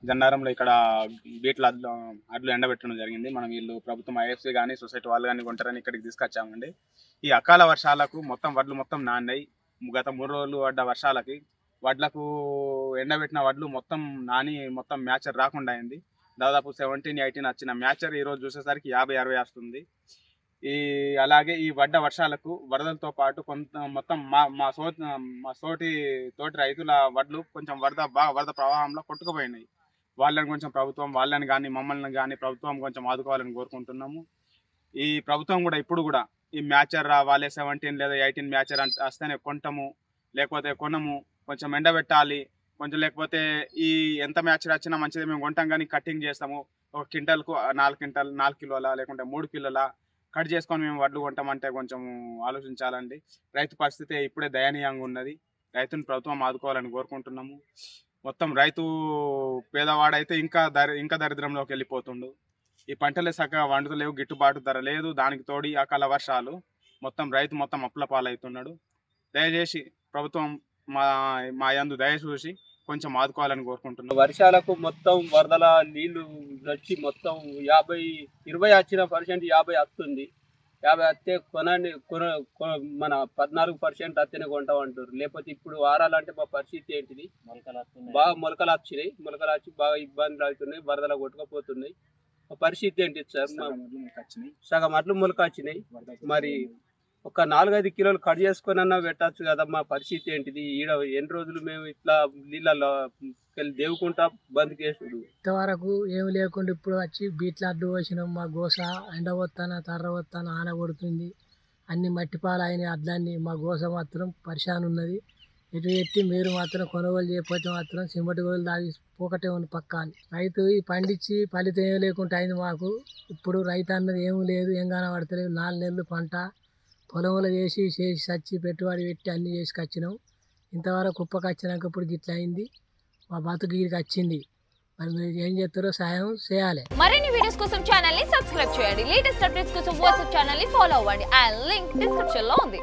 జన్నారంలో ఇక్కడ బీట్ల అడ్లు ఎండబెట్టడం జరిగింది. మనం వీళ్ళు ప్రభుత్వం ఐఎఫ్సీ కానీ సొసైటీ వాళ్ళు కానీ కొంటారని ఇక్కడికి తీసుకొచ్చామండి. ఈ అకాల వర్షాలకు మొత్తం వడ్లు మొత్తం నాన్నాయి. గత 3 రోజులు పడ్డ వర్షాలకి వడ్లకు ఎండబెట్టిన వడ్లు మొత్తం నాని మొత్తం మ్యాచర్ రాకుండా అయింది. దాదాపు 17-18 వచ్చిన మ్యాచర్ ఈరోజు చూసేసరికి 50-60 వస్తుంది. అలాగే ఈ పడ్డ వర్షాలకు వరదలతో పాటు కొంత మొత్తం మా తోటి రైతుల వడ్లు కొంచెం వరద ప్రవాహంలో కొట్టుకుపోయినాయి. వాళ్ళని కొంచెం ప్రభుత్వం వాళ్ళని కానీ మమ్మల్ని కానీ ప్రభుత్వం కొంచెం ఆదుకోవాలని కోరుకుంటున్నాము. ఈ ప్రభుత్వం కూడా ఇప్పుడు కూడా ఈ మ్యాచర్ రావాలి 17 లేదా 18 మ్యాచర్ వస్తేనే కొంటాము, లేకపోతే కొనము, కొంచెం ఎండబెట్టాలి కొంచెం, లేకపోతే ఈ ఎంత మ్యాచర్ వచ్చినా మంచిది మేము కొంటాం కానీ కట్టింగ్ చేస్తాము. ఒక క్వింటల్కు 4 కిలోల లేకుంటే 3 కిలోల కట్ చేసుకొని మేము వడ్లు కొంటామంటే కొంచెం ఆలోచించాలండి. రైతు పరిస్థితి ఇప్పుడే దయనీయంగా ఉన్నది. రైతుని ప్రభుత్వం ఆదుకోవాలని కోరుకుంటున్నాము. మొత్తం రైతు పేదవాడైతే ఇంకా దరిద్రంలోకి వెళ్ళిపోతుండు. ఈ పంటలే చక్కగా వండుతలేవు, గిట్టుబాటు ధర లేదు. దానికి తోడి అకాల వర్షాలు రైతు మొత్తం అప్పుల పాలవుతున్నాడు. దయచేసి ప్రభుత్వం మా యందు దయ చూసి కొంచెం ఆదుకోవాలని కోరుకుంటున్నాం. వర్షాలకు మొత్తం వరదల నీళ్లు వచ్చి మొత్తం 20 వచ్చిన పర్సెంట్ 50 వస్తుంది. 50 వస్తే మన 14% వస్తేనే కొంటామంటారు. లేకపోతే ఇప్పుడు వారాలంటే మా పరిస్థితి ఏంటిది? బాగా మొలకలు వచ్చినాయి, మొలకలు వచ్చి బాగా ఇబ్బందులు అవుతున్నాయి, వరదలు కొట్టుకపోతున్నాయి. మా పరిస్థితి ఏంటి సార్? సగం అట్లు మొలక వచ్చినాయి. మరి ఒక 4-5 కిలోలు కట్ చేసుకొని అన్నా పెట్టచ్చు కదా. మా పరిస్థితి ఏంటిది? ఈడ ఎన్ని రోజులు మేము ఇట్లా నీళ్ళలో దేవుకుంటా బంద్ చేసుడు. ఇంతవరకు ఏమి లేకుండా ఇప్పుడు వచ్చి బీట్ల అడ్డు పోసినాం. మా గోస ఎండ పోతాన తర్ర పోతాన ఆన కొడుతుంది, అన్ని మట్టిపాలు అయిన అడ్లన్నీ. మా గోస మాత్రం పరిశాన్ ఉన్నది. ఎటు పెట్టి మీరు మాత్రం కొనుగోలు చేయకపోతే మాత్రం సిమెంట్ గోలు దాగి పోకటే ఉంది పక్కాని. రైతు ఈ పండించి ఫలితం ఏమి లేకుండా అయింది మాకు. ఇప్పుడు రైతు అన్నది ఏమి లేదు, ఏం కనబడతలేదు. 4 నెలలు పంట పొలంలో చేసి సచ్చి పెట్టుబడి పెట్టి అన్ని చేసుకొచ్చినాం. ఇంతవరకు కుప్పకి వచ్చినాక ఇప్పుడు గిట్ల అయింది. మా బతుకు గిరికి వచ్చింది. మరి మీరు ఏం చేస్తారో సాయం చేయాలి. మరిన్ని వీడియోస్ కోసం ఛానల్ ని సబ్స్క్రైబ్ చేయండి. లేటెస్ట్ అప్డేట్స్ కోసం వాట్సాప్ ఛానల్ ని ఫాలో అవ్వండి. ఆ లింక్ డిస్క్రిప్షన్ లో ఉంది.